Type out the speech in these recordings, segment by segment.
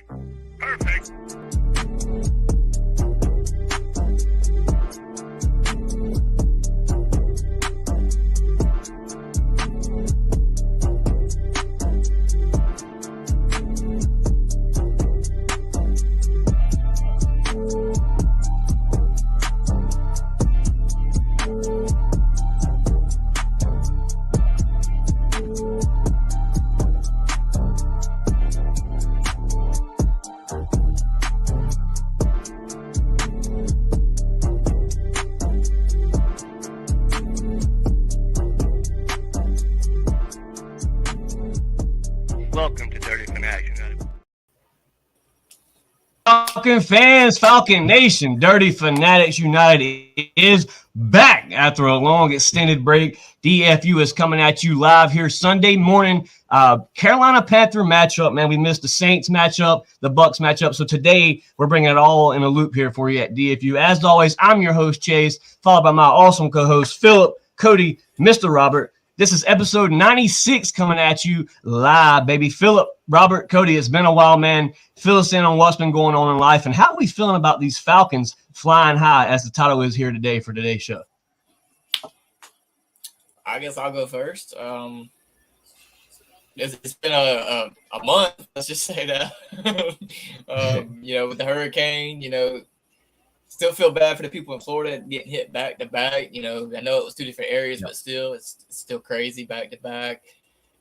Perfect. Welcome to Dirty Fanatics United. Falcon fans, Falcon Nation, Dirty Fanatics United is back after a long extended break. DFU is coming at you live here Sunday morning. Carolina Panther matchup, man. We missed the Saints matchup, the Bucks matchup. So today we're bringing it all in a loop here for you at DFU. As always, I'm your host, Chase, followed by my awesome co-host, Philip, Cody, Mr. Robert. This is episode 96 coming at you live, baby. Philip, Robert, Cody, it's been a while, man. Fill us in on what's been going on in life and how are we feeling about these Falcons flying high, as the title is here today for today's show. I guess I'll go first. It's been a month, let's just say that. With the hurricane, still feel bad for the people in Florida getting hit back to back. I know it was two different areas, but still, it's still crazy back to back.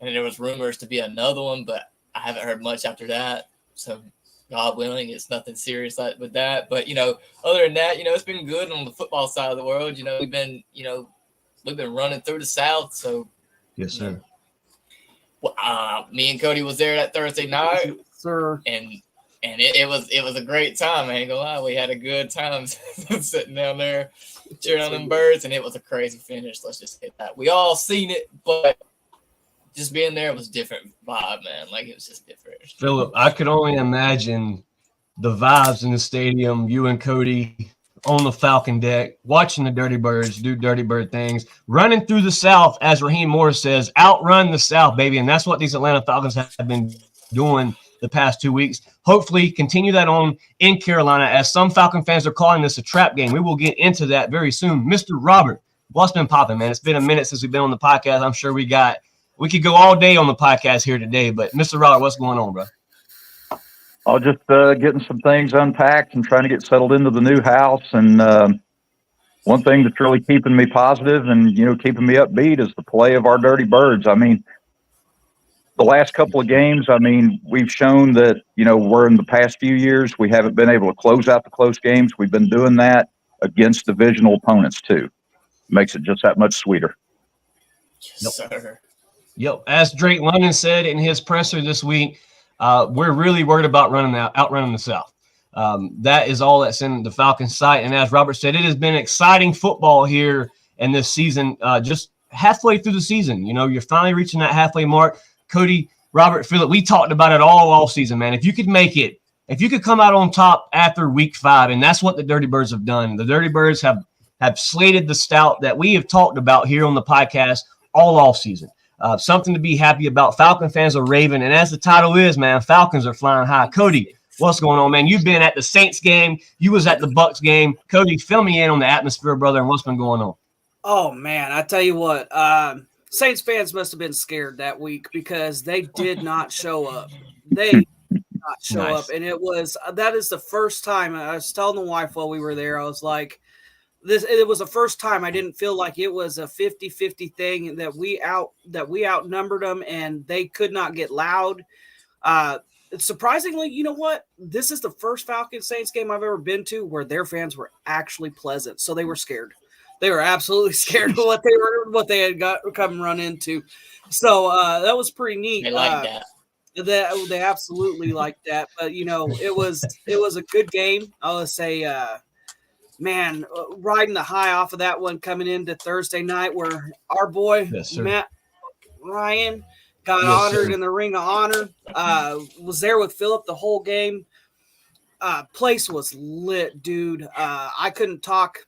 And then there was rumors to be another one, but I haven't heard much after that. So God willing, it's nothing serious with that. But, other than that, it's been good on the football side of the world. We've been running through the South. So, yes, sir. Me and Cody was there that Thursday night. Yes, sir. And it was a great time. I ain't gonna lie, we had a good time sitting down there cheering on them birds, and it was a crazy finish. Let's just hit that. We all seen it, but just being there was different vibe, man. Like, it was just different. Philip, I could only imagine the vibes in the stadium, you and Cody on the Falcon deck, watching the Dirty Birds do Dirty Bird things, running through the South, as Raheem Morris says, outrun the South, baby. And that's what these Atlanta Falcons have been doing the past 2 weeks. Hopefully continue that on in Carolina, as some Falcon fans are calling this a trap game. We will get into that very soon. Mr. Robert, what's been popping, man? It's been a minute since we've been on the podcast. I'm sure we could go all day on the podcast here today, but Mr. Robert, what's going on, bro? I'll just getting some things unpacked and trying to get settled into the new house. And one thing that's really keeping me positive and, keeping me upbeat is the play of our Dirty Birds. I mean, the last couple of games, we've shown that, we're in the past few years, we haven't been able to close out the close games. We've been doing that against divisional opponents too. Makes it just that much sweeter. Yes, sir. Yep. As Drake London said in his presser this week, we're really worried about outrunning the South. That is all that's in the Falcons' sight. And as Robert said, it has been exciting football here in this season, just halfway through the season. You're finally reaching that halfway mark. Cody, Robert, Philip, we talked about it all season, man. If you could make it, if you could come out on top after week 5, and that's what the Dirty Birds have done. The Dirty Birds have slated the stout that we have talked about here on the podcast all off season. Something to be happy about. Falcon fans are raving, and as the title is, man, Falcons are flying high. Cody, what's going on, man? You've been at the Saints game. You was at the Bucks game. Cody, fill me in on the atmosphere, brother, and what's been going on. Oh, man, I tell you what, Saints fans must have been scared that week because they did not show up. They did not show up, and that is the first time. I was telling the wife while we were there, I was like, it was the first time I didn't feel like it was a 50-50 thing, that we outnumbered them and they could not get loud. Surprisingly, you know what? This is the first Falcons Saints game I've ever been to where their fans were actually pleasant. So they were scared. They were absolutely scared of what they had got come run into. So that was pretty neat. They like that. They absolutely liked that. But it was a good game. I would say, man, riding the high off of that one coming into Thursday night, where our boy Matt Ryan got honored in the Ring of Honor. Was there with Philip the whole game. Place was lit, dude. I couldn't talk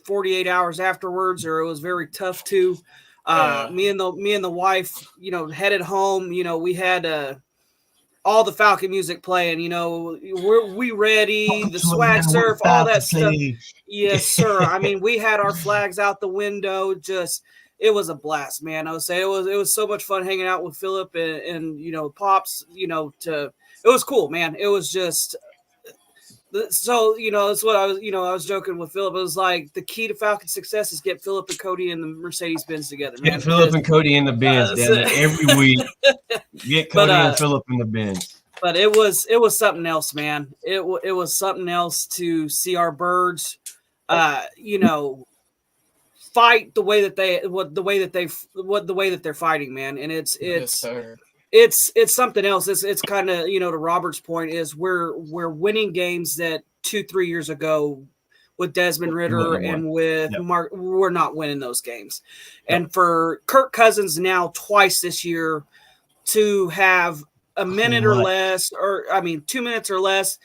48 hours afterwards, or it was very tough to. Me and the wife, headed home. We had all the Falcon music playing. You know, we ready, the swag surf, all that stuff. Yes, sir. I mean, we had our flags out the window. Just it was a blast, man. I would say it was so much fun hanging out with Philip and you know Pops. You know, it was cool, man. It was just. So, you know, that's what I was joking with Philip. It was like the key to Falcon success is get Philip and Cody in the Mercedes Benz together. Man. Get Philip and Cody in the Benz, damn it, every week. Get Cody and Philip in the Benz. But it was something else, man. It was something else to see our birds, you know, fight the way that they're fighting, man. And it's something else. It's kind of, you know, to Robert's point is we're winning games that 2-3 years ago with Desmond Ridder and with Mark, we're not winning those games. And for Kirk Cousins now twice this year to have a minute or less, 2 minutes or less,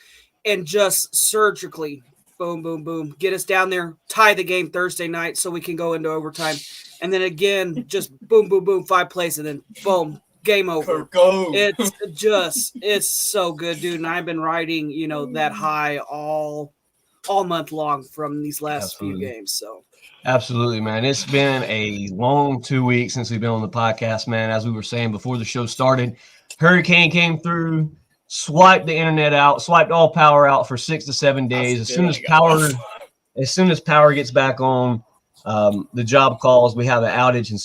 and just surgically boom, boom, boom, get us down there, tie the game Thursday night so we can go into overtime. And then again, just boom, boom, boom, 5 plays, and then boom, game over. It's so good, dude. And I've been riding, you know, that high all month long from these last few games. So absolutely, man. It's been a long 2 weeks since we've been on the podcast, man. As we were saying before the show started, hurricane came through, swiped the internet out, swiped all power out for 6 to 7 days. As soon as power gets back on, the job calls. We have an outage in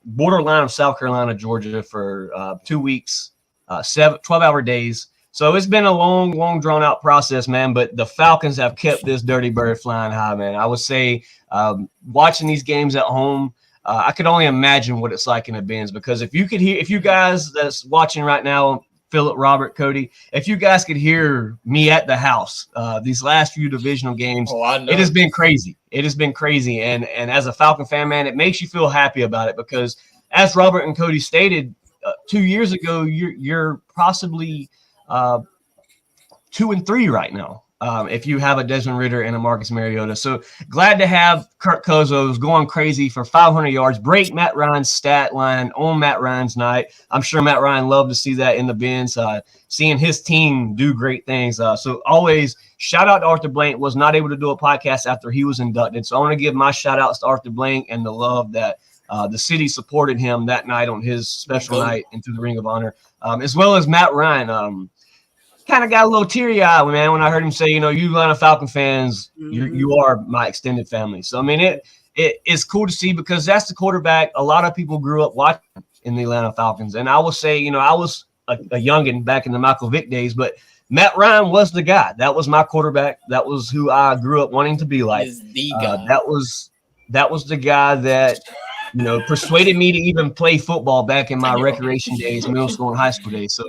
borderline of South Carolina, Georgia for 2 weeks, 12-hour days. So it's been a long drawn out process, man. But the Falcons have kept this dirty bird flying high, man. I would say watching these games at home, I could only imagine what it's like in the Benz, because if you guys that's watching right now, Philip, Robert, Cody, if you guys could hear me at the house these last few divisional games, it has been crazy. It has been crazy. And as a Falcon fan, man, it makes you feel happy about it, because as Robert and Cody stated 2 years ago, you're possibly 2-3 right now. If you have a Desmond Ridder and a Marcus Mariota. So glad to have Kirk Cousins going crazy for 500 yards, break Matt Ryan's stat line on Matt Ryan's night. I'm sure Matt Ryan loved to see that in the Benz, seeing his team do great things. So always shout out to Arthur Blank. Was not able to do a podcast after he was inducted. So I want to give my shout outs to Arthur Blank and the love that the city supported him that night on his special night into the Ring of Honor, as well as Matt Ryan. Kind of got a little teary-eyed, man, when I heard him say, you know, you Atlanta Falcon fans, you are my extended family. So, I mean, it's cool to see, because that's the quarterback a lot of people grew up watching in the Atlanta Falcons. And I will say, you know, I was a youngin' back in the Michael Vick days, but Matt Ryan was the guy. That was my quarterback. That was who I grew up wanting to be like. That was the guy that, you know, persuaded me to even play football back in my recreation days, middle school and high school days. So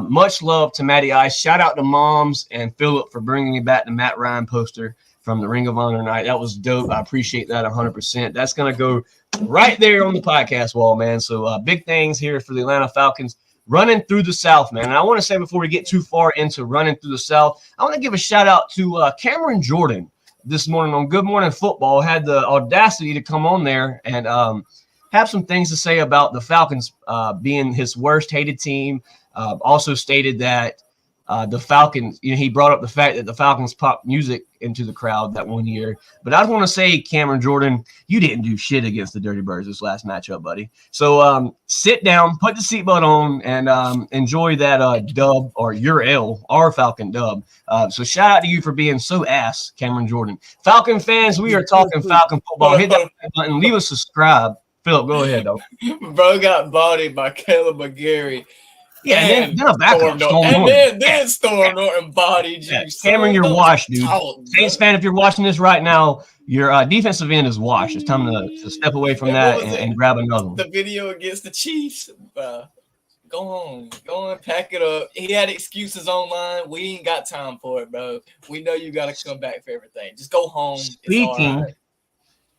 much love to Matty Ice. Shout out to Moms and Philip for bringing me back the Matt Ryan poster from the Ring of Honor night. That was dope. I appreciate that 100%. That's going to go right there on the podcast wall, man. So big things here for the Atlanta Falcons running through the South, man. And I want to say, before we get too far into running through the South, I want to give a shout out to Cameron Jordan. This morning on Good Morning Football, had the audacity to come on there and have some things to say about the Falcons being his worst hated team. Also stated that the Falcons, you know, he brought up the fact that the Falcons popped music into the crowd that one year. But I just want to say, Cameron Jordan, you didn't do shit against the Dirty Birds this last matchup, buddy. So sit down, put the seatbelt on, and enjoy that dub, or your L, our Falcon dub. So shout out to you for being so ass, Cameron Jordan. Falcon fans, we are talking Falcon football. Hit that button, leave a subscribe. Philip, go ahead, though. Bro got bodied by Caleb McGarry. Yeah, and then Storm Norton bodied you. Cameron, you're washed, dude. Saints fan, if you're watching this right now, your defensive end is washed. It's time to step away from that and grab another one. The video against the Chiefs. Go on, pack it up. He had excuses online. We ain't got time for it, bro. We know you got to come back for everything. Just go home.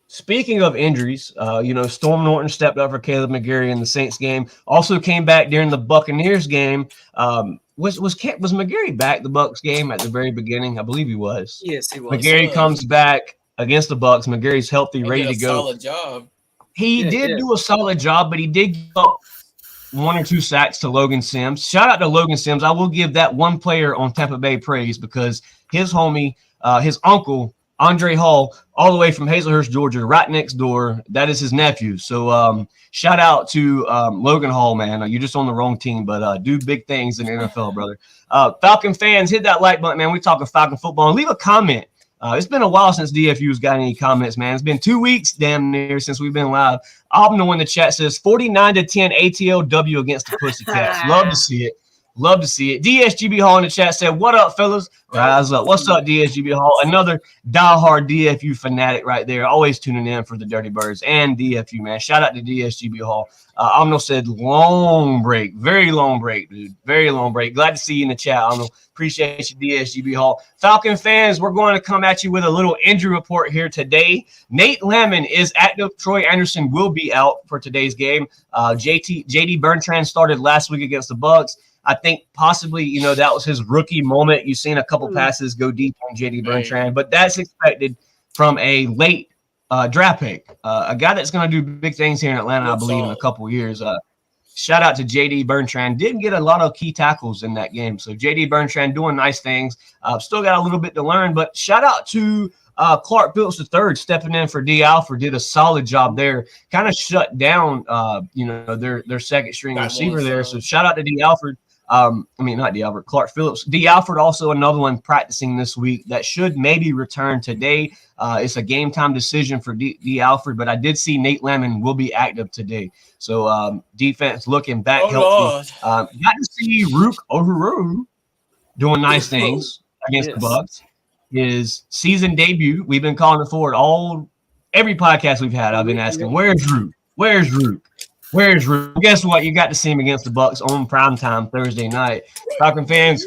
Speaking of injuries, you know, Storm Norton stepped up for Caleb McGarry in the Saints game. Also came back during the Buccaneers game. Was McGarry back the Bucs game at the very beginning? I believe he was. Yes, he was. McGarry comes back against the Bucs. McGarry's healthy, ready to go. Solid job. He did do a solid job, but he did give up 1 or 2 sacks to Logan Sims. Shout out to Logan Sims. I will give that one player on Tampa Bay praise because his homie, his uncle, Andre Hall, all the way from Hazelhurst, Georgia, right next door. That is his nephew. So shout out to Logan Hall, man. You're just on the wrong team, but do big things in the NFL, brother. Falcon fans, hit that like button, man. We're talking Falcon football. And leave a comment. It's been a while since DFU's got any comments, man. It's been 2 weeks damn near since we've been live. Omno in the chat says 49-10 ATLW against the Pussycats. Love to see it. Love to see it. DSGB Hall in the chat said, what up, fellas? Rise up. What's up, DSGB Hall? Another diehard DFU fanatic right there. Always tuning in for the Dirty Birds and DFU, man. Shout out to DSGB Hall. Omno said long break. Very long break, dude. Very long break. Glad to see you in the chat, Omno. Appreciate you, DSGB Hall. Falcon fans, we're going to come at you with a little injury report here today. Nate Lemon is active. Troy Anderson will be out for today's game. JD Bertrand started last week against the Bucks. I think possibly, that was his rookie moment. You've seen a couple passes go deep on JD Bertrand, but that's expected from a late draft pick, a guy that's going to do big things here in Atlanta, I believe, in a couple years. Shout out to JD Bertrand. Didn't get a lot of key tackles in that game. So JD Bertrand doing nice things. Still got a little bit to learn, but shout out to Clark Phillips III stepping in for D. Alford. Did a solid job there. Kind of shut down, their second string receiver there. So shout out to D. Alford. Not D. Alford, Clark Phillips. D. Alford also another one practicing this week that should maybe return today. It's a game time decision for D. Alford, but I did see Nate Lemon will be active today. So defense looking back healthy. Got to see Rook Overoo doing nice things against the Bucks. His season debut, we've been calling it forward every podcast we've had. I've been asking, where's Rook? Where's Rook? Where's Rook? Guess what? You got to see him against the Bucks on primetime Thursday night. Falcon fans,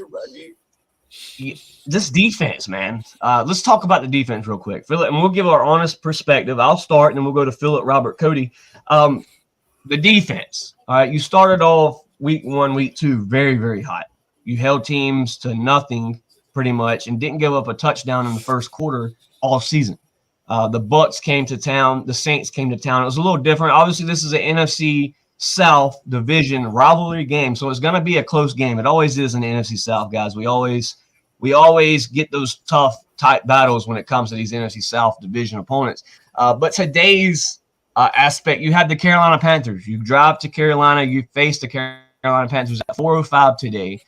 this defense, man. Let's talk about the defense real quick. Philip, and we'll give our honest perspective. I'll start, and then we'll go to Philip, Robert, Cody. The defense. All right, you started off week 1, week 2 very, very hot. You held teams to nothing pretty much and didn't give up a touchdown in the first quarter all season. The Bucks came to town. The Saints came to town. It was a little different. Obviously, this is an NFC South division rivalry game, so it's going to be a close game. It always is in the NFC South, guys. We always get those tough, tight battles when it comes to these NFC South division opponents. But today's aspect, you had the Carolina Panthers. You drive to Carolina. You face the Carolina Panthers at 4:05 today.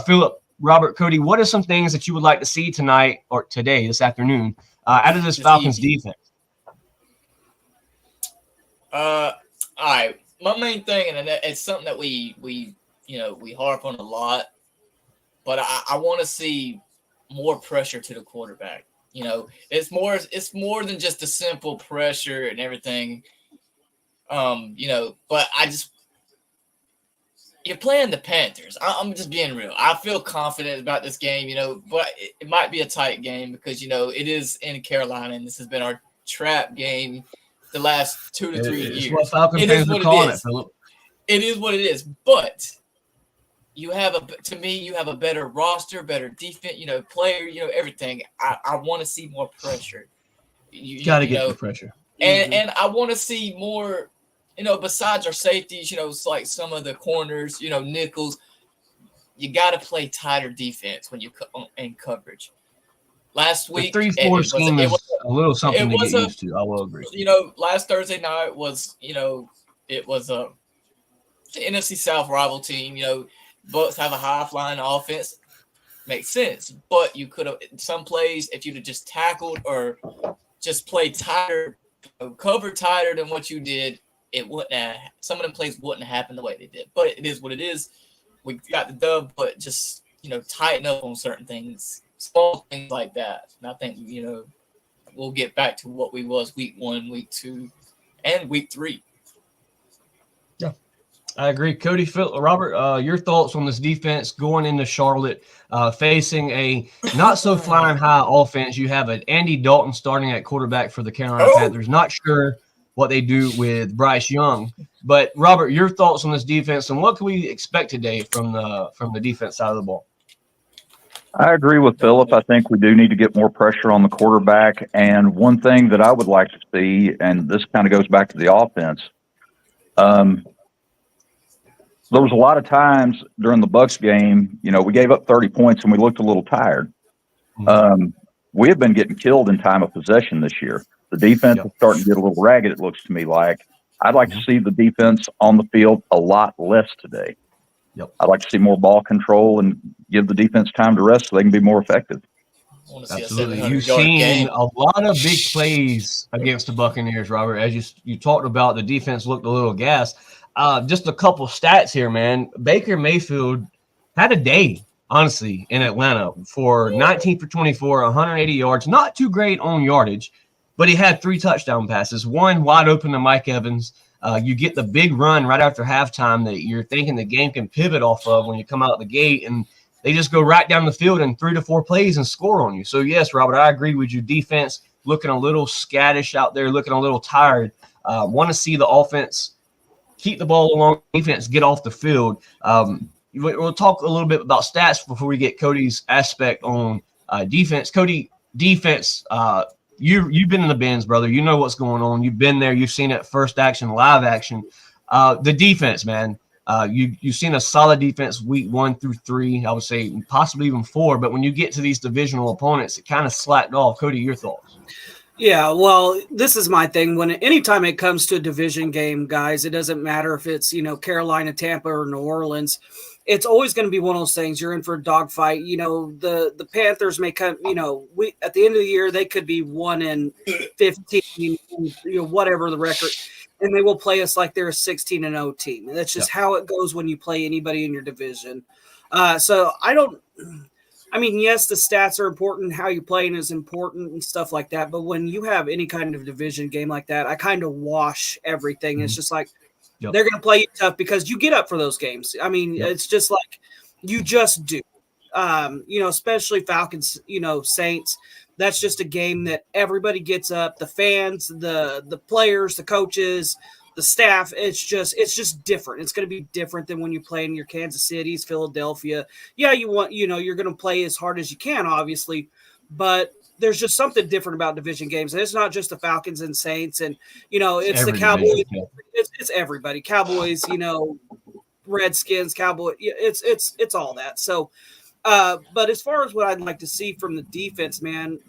Philip, Robert, Cody, what are some things that you would like to see tonight or today, this afternoon, out of this Falcons defense? All right. My main thing, and it's something that we harp on a lot, but I want to see more pressure to the quarterback. It's more than just a simple pressure and everything. But you're playing the Panthers. I'm just being real. I feel confident about this game, but it might be a tight game because, it is in Carolina, and this has been our trap game the last 2 to 3 years. It's what Falcon fans are calling it, Philip. It is what it is. But you have a better roster, better defense, player, everything. I want to see more pressure. You got to get the pressure. And I want to see more. Besides our safeties, it's like some of the corners, nickels, you got to play tighter defense when you in coverage. Last week, the 3-4 scheme is a little something to get used to. I will agree. Last Thursday night was, it was a NFC South rival team. Bucks have a high flying offense, makes sense. But you could have some plays if you'd have just tackled or just played tighter, covered tighter than what you did. It wouldn't have, some of them plays wouldn't have happened the way they did. But it is what it is. We got the dub, but just, tighten up on certain things, small things like that. And I think, we'll get back to what we was week 1, week 2, and week 3. Yeah, I agree. Cody, Phil, Robert, your thoughts on this defense going into Charlotte, facing a not so flying high offense. You have an Andy Dalton starting at quarterback for the Carolina Panthers. Not sure what they do with Bryce Young. But Robert, your thoughts on this defense and what can we expect today from the defense side of the ball? I agree with Philip. I think we do need to get more pressure on the quarterback. And one thing that I would like to see, and this kind of goes back to the offense, there was a lot of times during the Bucks game, we gave up 30 points and we looked a little tired. We have been getting killed in time of possession this year. The defense is starting to get a little ragged, it looks to me like. I'd like to see the defense on the field a lot less today. I'd like to see more ball control and give the defense time to rest so they can be more effective. Absolutely. You've seen a lot of big plays against the Buccaneers, Robert. As you talked about, the defense looked a little gassed. Just a couple stats here, man. Baker Mayfield had a day, honestly, in Atlanta for 19 for 24, 180 yards. Not too great on yardage, but he had 3 touchdown passes, one wide open to Mike Evans. You get the big run right after halftime that you're thinking the game can pivot off of when you come out the gate, and they just go right down the field in 3 to 4 plays and score on you. So, yes, Robert, I agree with you. Defense looking a little scattish out there, looking a little tired. Want to see the offense keep the ball along, defense get off the field. We'll talk a little bit about stats before we get Cody's aspect on defense. Cody, defense, you've been in the bins, brother. You know what's going on. You've been there. You've seen it first action, live action. The defense, man. You've seen a solid defense week 1 through 3, I would say possibly even 4. But when you get to these divisional opponents, it kind of slacked off. Cody, your thoughts? Yeah, well, this is my thing. Anytime it comes to a division game, guys, it doesn't matter if it's, Carolina, Tampa, or New Orleans. It's always going to be one of those things. You're in for a dogfight. The Panthers may come, we at the end of the year, they could be 1-15, whatever the record. And they will play us like they're a 16-0 team. And that's just how it goes when you play anybody in your division. Yes, the stats are important. How you playing is important and stuff like that. But when you have any kind of division game like that, I kind of wash everything. It's just like they're going to play you tough because you get up for those games. It's just like you just do. Especially Falcons, Saints. That's just a game that everybody gets up. The fans, the players, the coaches, the staff. It's just different. It's going to be different than when you play in your Kansas Cities, Philadelphia. Yeah, you're going to play as hard as you can, obviously, but there's just something different about division games. And it's not just the Falcons and Saints, and it's the Cowboys. It's everybody. Cowboys, Redskins, Cowboys. It's all that. So. But as far as what I'd like to see from the defense, man,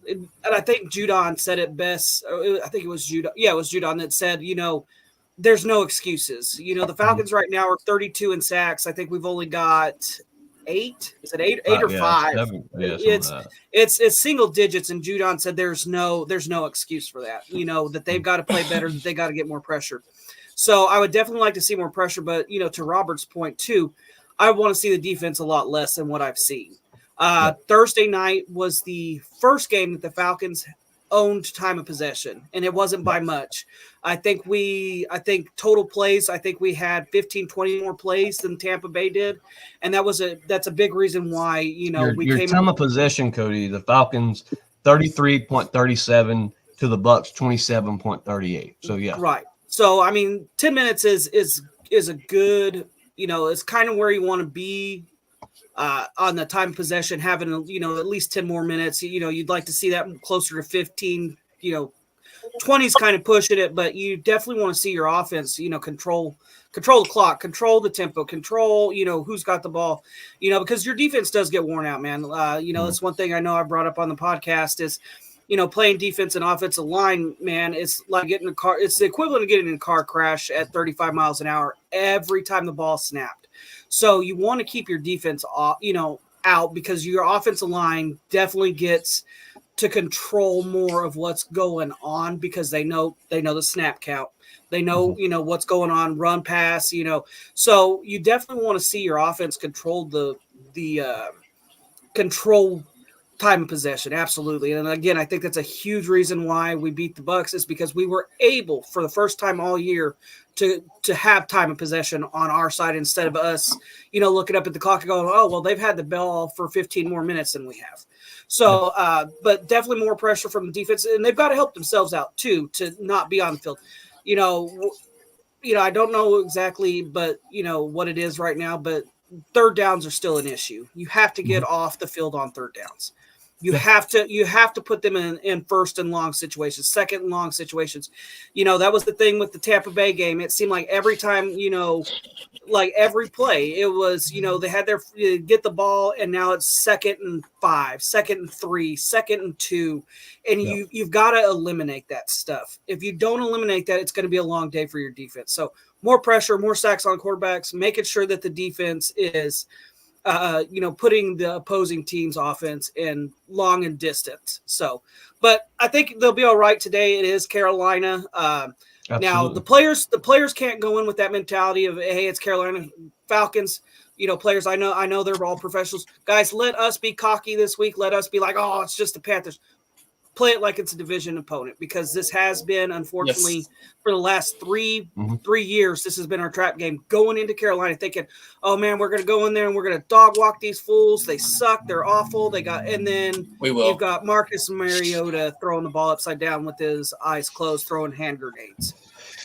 and I think Judon said it best. I think it was Judon. Yeah, it was Judon that said, there's no excuses. The Falcons right now are 32 in sacks. I think we've only got 8. Is it 8 or 5? 7. Yeah, it's single digits. And Judon said there's no excuse for that. That they've got to play better. That they got to get more pressure. So I would definitely like to see more pressure. But to Robert's point too. I want to see the defense a lot less than what I've seen. Thursday night was the first game that the Falcons owned time of possession, and it wasn't by much. I think total plays, we had 15, 20 more plays than Tampa Bay did, and that's a big reason why, your time of possession, Cody, the Falcons 33.37 to the Bucks 27.38. So yeah. Right. So 10 minutes is a good, it's kind of where you want to be on the time of possession, having, at least 10 more minutes. You'd like to see that closer to 15, 20 is kind of pushing it, but you definitely want to see your offense, control the clock, control the tempo, control, who's got the ball, because your defense does get worn out, man. That's one thing I know I brought up on the podcast is, playing defense and offensive line, man, it's like getting a car. It's the equivalent of getting in a car crash at 35 miles an hour every time the ball snapped. So you want to keep your defense off, out, because your offensive line definitely gets to control more of what's going on because they know the snap count. They know, what's going on, run, pass, So you definitely want to see your offense control the control time of possession. Absolutely. And again, I think that's a huge reason why we beat the Bucks is because we were able for the first time all year to have time of possession on our side instead of us, looking up at the clock and going, oh, well, they've had the ball for 15 more minutes than we have. So, but definitely more pressure from the defense, and they've got to help themselves out too, to not be on the field. I don't know exactly, but what it is right now, but third downs are still an issue. You have to get off the field on third downs. You have to put them in first and long situations, second and long situations. That was the thing with the Tampa Bay game. It seemed like every time, like every play, it was, they had their get the ball, and now it's 2nd and 5, 2nd and 3, 2nd and 2, and you've got to eliminate that stuff. If you don't eliminate that, it's going to be a long day for your defense. So more pressure, more sacks on quarterbacks, making sure that the defense is putting the opposing team's offense in long and distance. So, but I think they'll be all right today. It is Carolina. Now the players can't go in with that mentality of, hey, it's Carolina Falcons. Players, I know they're all professionals. Guys, let us be cocky this week. Let us be like, oh, it's just the Panthers. Play it like it's a division opponent, because this has been, unfortunately, for the last three years, this has been our trap game. Going into Carolina thinking, oh man, we're going to go in there and we're going to dog walk these fools. They suck. They're awful. And then you've got Marcus Mariota throwing the ball upside down with his eyes closed, throwing hand grenades.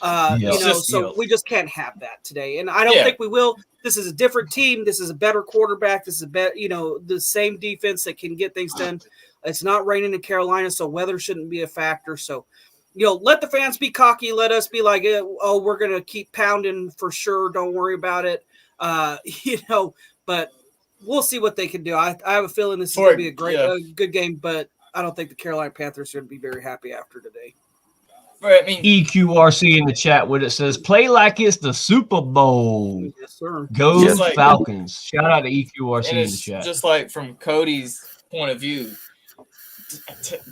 So we just can't have that today. And I don't think we will. This is a different team. This is a better quarterback. This is the same defense that can get things done. It's not raining in Carolina, so weather shouldn't be a factor. So, let the fans be cocky. Let us be like, oh, we're going to keep pounding for sure. Don't worry about it. But we'll see what they can do. I have a feeling this is going to be a good game, but I don't think the Carolina Panthers are going to be very happy after today. Right, I mean, EQRC in the chat with it says, play like it's the Super Bowl. Yes, sir. Go Falcons. Shout out to EQRC in the chat. Just like from Cody's point of view,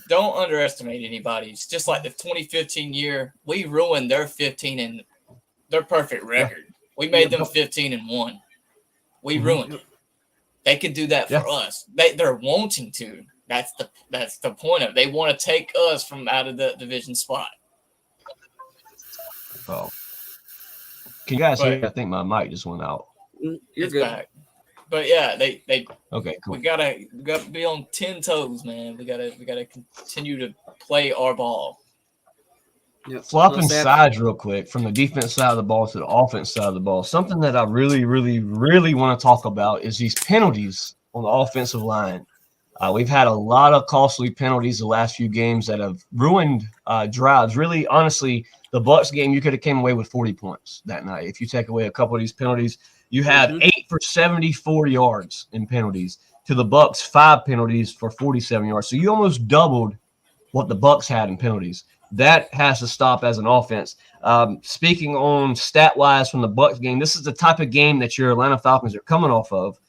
don't underestimate anybody. It's just like the 2015 year, we ruined their 15 and their perfect record. We made them 15-1. We ruined it. They could do that for us. They're wanting to. That's the point of it. They want to take us from out of the division spot. Oh, can you guys hear? I think my mic just went out. You're good. Back. But yeah, they okay, cool. We gotta be on 10 toes, man. We gotta continue to play our ball. Yep. Flopping sides real quick from the defense side of the ball to the offense side of the ball. Something that I really, really, really want to talk about is these penalties on the offensive line. We've had a lot of costly penalties the last few games that have ruined drives. Really, honestly, the Bucs game, you could have came away with 40 points that night. If you take away a couple of these penalties, you have 8 for 74 yards in penalties to the Bucs 5 penalties for 47 yards. So you almost doubled what the Bucs had in penalties. That has to stop as an offense. Speaking on stat-wise from the Bucs game, this is the type of game that your Atlanta Falcons are coming off of.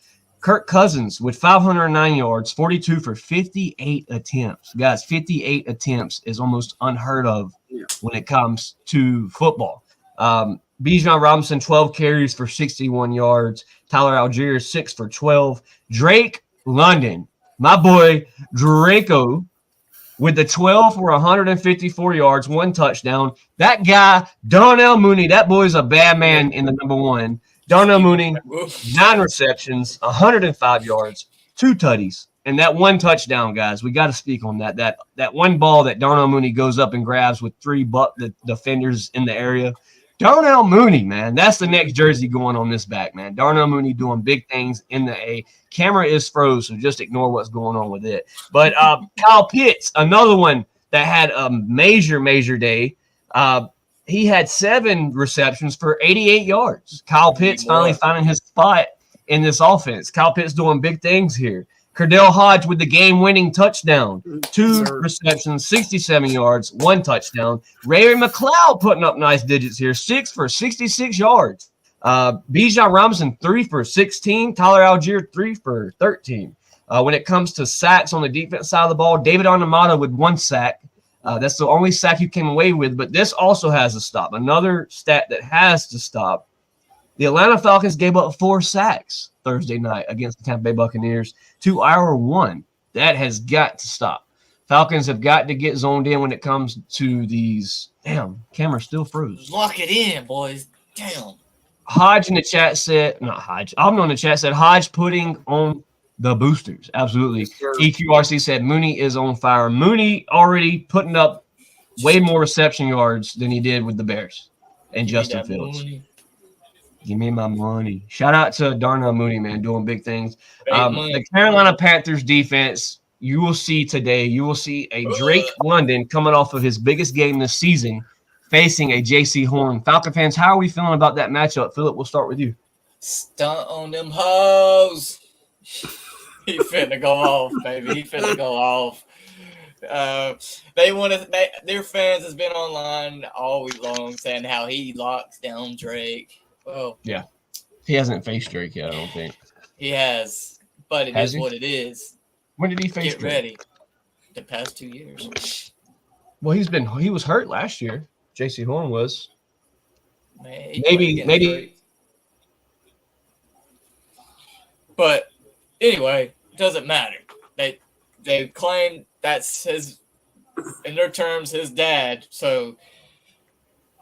Kirk Cousins with 509 yards, 42 for 58 attempts. Guys, 58 attempts is almost unheard of when it comes to football. Bijan Robinson, 12 carries for 61 yards. Tyler Algier, 6 for 12. Drake London, my boy Draco, with the 12 for 154 yards, 1 touchdown. That guy, Darnell Mooney, that boy's a bad man in the number 1. Darnell Mooney, 9 receptions, 105 yards, 2 tutties, and that 1 touchdown, guys. We got to speak on that. That one ball that Darnell Mooney goes up and grabs with 3 the defenders in the area. Darnell Mooney, man, that's the next jersey going on this back, man. Darnell Mooney doing big things in the A. Camera is froze, so just ignore what's going on with it. But Kyle Pitts, another one that had a major day. He had 7 receptions for 88 yards. Kyle Pitts finally finding his spot in this offense. Kyle Pitts doing big things here. Cordell Hodge with the game-winning touchdown. 2 receptions, 67 yards, 1 touchdown. Ray McLeod putting up nice digits here. 6 for 66 yards. Bijan Robinson, 3 for 16. Tyler Algier, 3 for 13. When it comes to sacks on the defense side of the ball, David Onyemata with 1 sack. That's the only sack you came away with, but this also has to stop. Another stat that has to stop. The Atlanta Falcons gave up 4 sacks Thursday night against the Tampa Bay Buccaneers to our 1. That has got to stop. Falcons have got to get zoned in when it comes to these. Damn, camera still froze. Lock it in, boys. Damn. Hodge in the chat said, not Hodge. I'm on the chat said Hodge putting on the boosters. Absolutely. EQRC said Mooney is on fire. Mooney already putting up way more reception yards than he did with the Bears and Justin Fields. Give me my money. Shout out to Darnell Mooney, man, doing big things. The Carolina Panthers defense, you will see a Drake London coming off of his biggest game this season facing a JC Horn. Falcon fans, how are we feeling about that matchup? Philip, we'll start with you. Stunt on them hoes. He finna go off, baby. He finna go off. Their fans has been online all week long saying how he locks down Drake. Well, yeah, he hasn't faced Drake yet, I don't think. He has, but it is what it is. When did he face Get Drake? ready. The past 2 years. Well, he was hurt last year. JC Horn was. Maybe. But anyway, it doesn't matter. They claim that's his, in their terms, his dad. So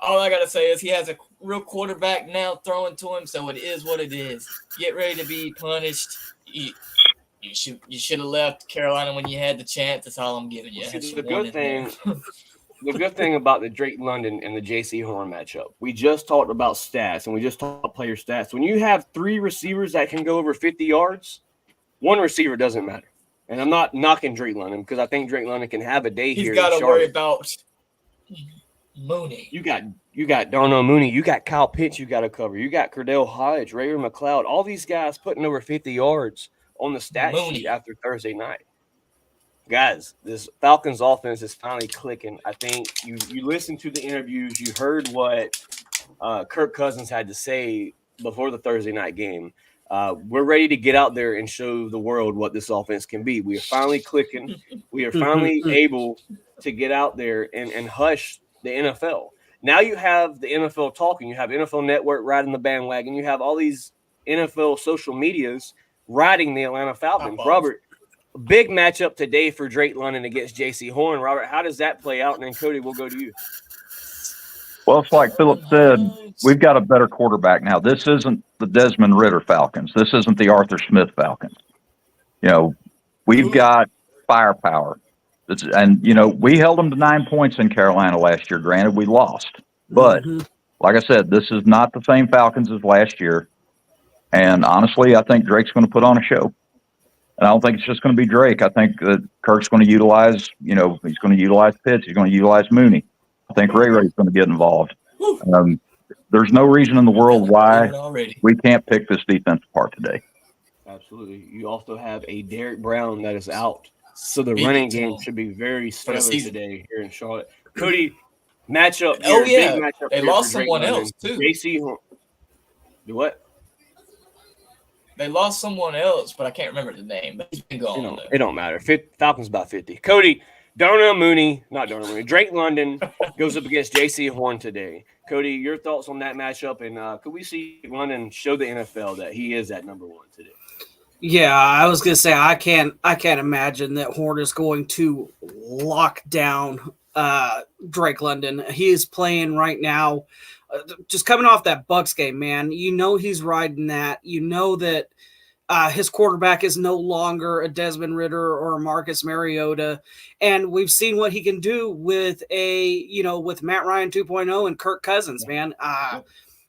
all I gotta say is he has a real quarterback now throwing to him. So it is what it is. Get ready to be punished. You should have left Carolina when you had the chance. That's all I'm giving you. The good thing about the Drake London and the JC Horn matchup, we just talked about stats and we just talked about player stats. When you have 3 receivers that can go over 50 yards, one receiver doesn't matter. And I'm not knocking Drake London because I think Drake London can have a day here. He's got to worry about Mooney. You got Darnell Mooney. You got Kyle Pitts you got to cover. You got Cordell Hodge, Rayer McLeod. All these guys putting over 50 yards on the stat sheet after Thursday night. Guys, this Falcons offense is finally clicking. I think you listened to the interviews. You heard what Kirk Cousins had to say before the Thursday night game. We're ready to get out there and show the world what this offense can be. We are finally clicking. We are finally able to get out there and hush the NFL. Now you have the NFL talking. You have NFL Network riding the bandwagon. You have all these NFL social medias riding the Atlanta Falcons. Robert, big matchup today for Drake London against JC Horn. Robert, how does that play out? And then Cody, we'll go to you. Well, it's like Philip said, we've got a better quarterback now. This isn't the Desmond Ridder Falcons. This isn't the Arthur Smith Falcons. We've got firepower. And, we held them to 9 points in Carolina last year. Granted, we lost. But, like I said, this is not the same Falcons as last year. And honestly, I think Drake's going to put on a show. And I don't think it's just going to be Drake. I think that Kirk's going to utilize, he's going to utilize Pitts. He's going to utilize Mooney. I think Ray's going to get involved. There's no reason in the world why we can't pick this defense apart today. Absolutely. You also have a Derek Brown that is out. So the running game should be very stellar today here in Charlotte. Cody, matchup. Oh, yeah. Big matchup they lost someone else, too. JC, do what? They lost someone else, but I can't remember the name. But he's been gone. It don't matter. Falcons about 50. Cody, Drake London goes up against JC Horn today. Cody, your thoughts on that matchup, and could we see London show the NFL that he is at number 1 today? Yeah, I was gonna say I can't imagine that Horn is going to lock down Drake London. He is playing right now, just coming off that Bucs game, man. He's riding that. That his quarterback is no longer a Desmond Ridder or a Marcus Mariota, and we've seen what he can do with with Matt Ryan 2.0 and Kirk Cousins, man.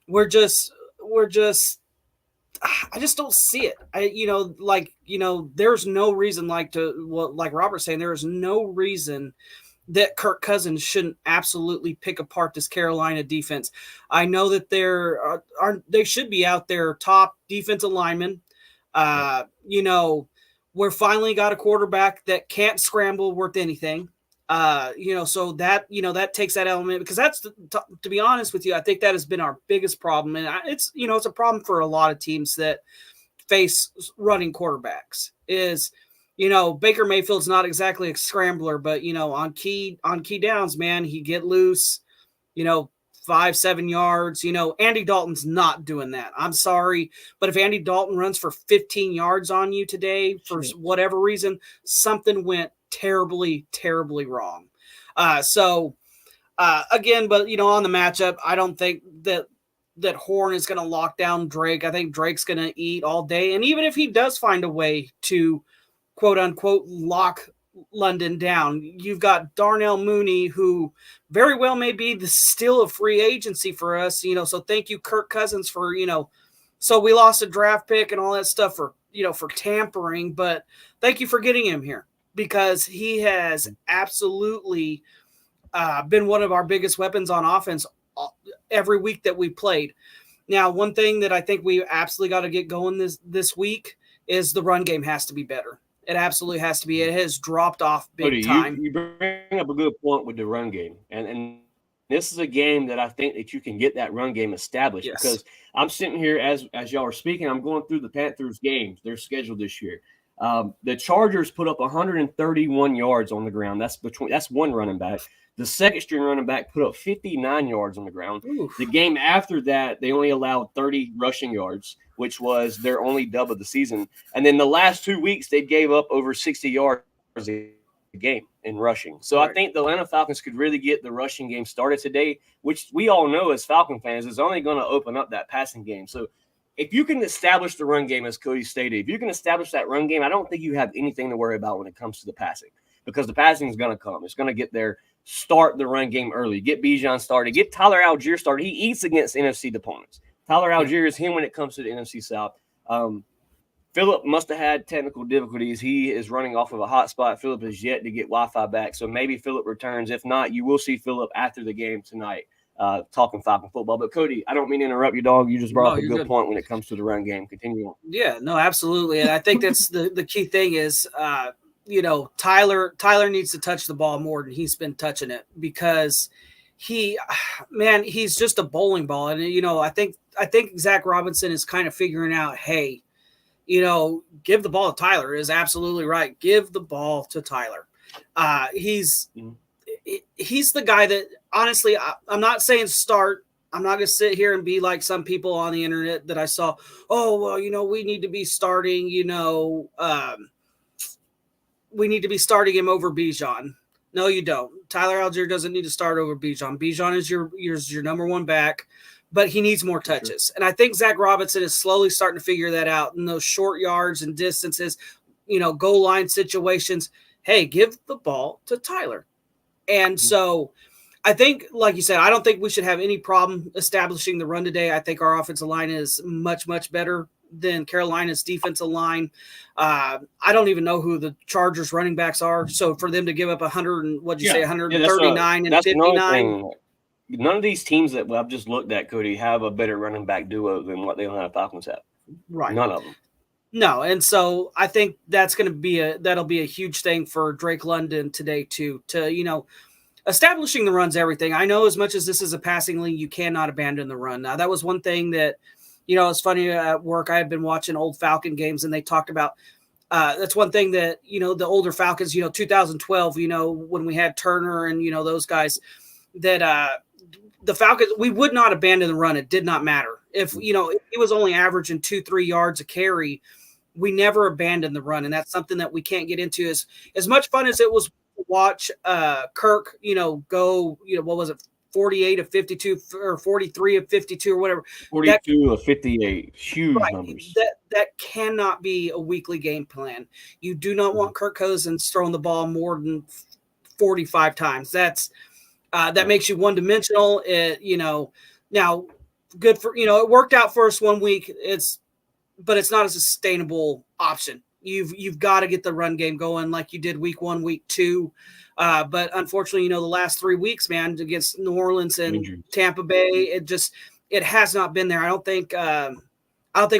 We're just. I just don't see it. There's no reason like Robert's saying, there is no reason that Kirk Cousins shouldn't absolutely pick apart this Carolina defense. I know that they should be out there top defensive linemen. We're finally got a quarterback that can't scramble worth anything. So that takes that element, because that's to be honest with you, I think that has been our biggest problem. And it's a problem for a lot of teams that face running quarterbacks is, Baker Mayfield's not exactly a scrambler, but, on key downs, man, he get loose, 5-7 yards, Andy Dalton's not doing that. I'm sorry. But if Andy Dalton runs for 15 yards on you today, for whatever reason, something went terribly, terribly wrong. Again, but on the matchup, I don't think that Horn is going to lock down Drake. I think Drake's going to eat all day. And even if he does find a way to quote unquote lock London down, you've got Darnell Mooney, who very well may be still a free agency for us. So thank you, Kirk Cousins, for, so we lost a draft pick and all that stuff for tampering, but thank you for getting him here. because he has absolutely been one of our biggest weapons on offense every week that we played. Now, one thing that I think we absolutely got to get going this week is the run game has to be better. It absolutely has to be. It has dropped off big time. You bring up a good point with the run game, and this is a game that I think that you can get that run game established. Yes. Because I'm sitting here as y'all are speaking, I'm going through the Panthers games, their schedule this year. The Chargers put up 131 yards on the ground. That's one running back. The second string running back put up 59 yards on the ground. Oof. The game after that, they only allowed 30 rushing yards, which was their only dub of the season. And then the last 2 weeks, they gave up over 60 yards a game in rushing. So Right. I think the Atlanta Falcons could really get the rushing game started today, which we all know as Falcon fans is only going to open up that passing game. So if you can establish the run game, as Cody stated, if you can establish that run game, I don't think you have anything to worry about when it comes to the passing, because the passing is going to come. It's going to get there. Start the run game early. Get Bijan started. Get Tyler Algier started. He eats against NFC opponents. Tyler Algier is him when it comes to the NFC South. Phillip must have had technical difficulties. He is running off of a hot spot. Phillip is yet to get Wi-Fi back, so maybe Phillip returns. If not, you will see Phillip after the game tonight talking Falcon football. But, Cody, I don't mean to interrupt you, dog. You just brought up a good point when it comes to the run game. Continue on. Yeah, no, absolutely. And I think that's the key thing is Tyler needs to touch the ball more than he's been touching it, because he's just a bowling ball. And, I think Zach Robinson is kind of figuring out, hey, give the ball to Tyler is absolutely right. Give the ball to Tyler. He's the guy that, honestly, I'm not saying start. I'm not going to sit here and be like some people on the internet that I saw, oh, well, we need to be starting, we need to be starting him over Bijan. No, you don't. Tyler Algier doesn't need to start over Bijan. Bijan is your number one back, but he needs more touches. Sure. And I think Zach Robinson is slowly starting to figure that out in those short yards and distances, goal line situations. Hey, give the ball to Tyler. And so I think, like you said, I don't think we should have any problem establishing the run today. I think our offensive line is much, much better than Carolina's defensive line. I don't even know who the Chargers running backs are. So for them to give up 139 and 59. None of these teams that I've just looked at, Cody, have a better running back duo than what the Atlanta Falcons have. Right. None of them. No, and so I think that'll be a huge thing for Drake London today too. To establishing the run's everything. I know as much as this is a passing league, you cannot abandon the run. Now that was one thing that it's funny at work. I had been watching old Falcon games, and they talked about that's one thing that the older Falcons, 2012, when we had Turner and those guys, that the Falcons, we would not abandon the run. It did not matter if if he was only averaging 2-3 yards a carry. We never abandoned the run, and that's something that we can't get into. As much fun as it was to watch Kirk, go, what was it, 48 of 52 or 43 of 52 or whatever. 42 of 58, huge numbers. That cannot be a weekly game plan. You do not want Kirk Cousins throwing the ball more than 45 times. That makes you one-dimensional. Now good for it worked out for us 1 week. But it's not a sustainable option. You've got to get the run game going like you did week 1, week 2. But unfortunately, the last 3 weeks, man, against New Orleans and Tampa Bay, it has not been there. I don't think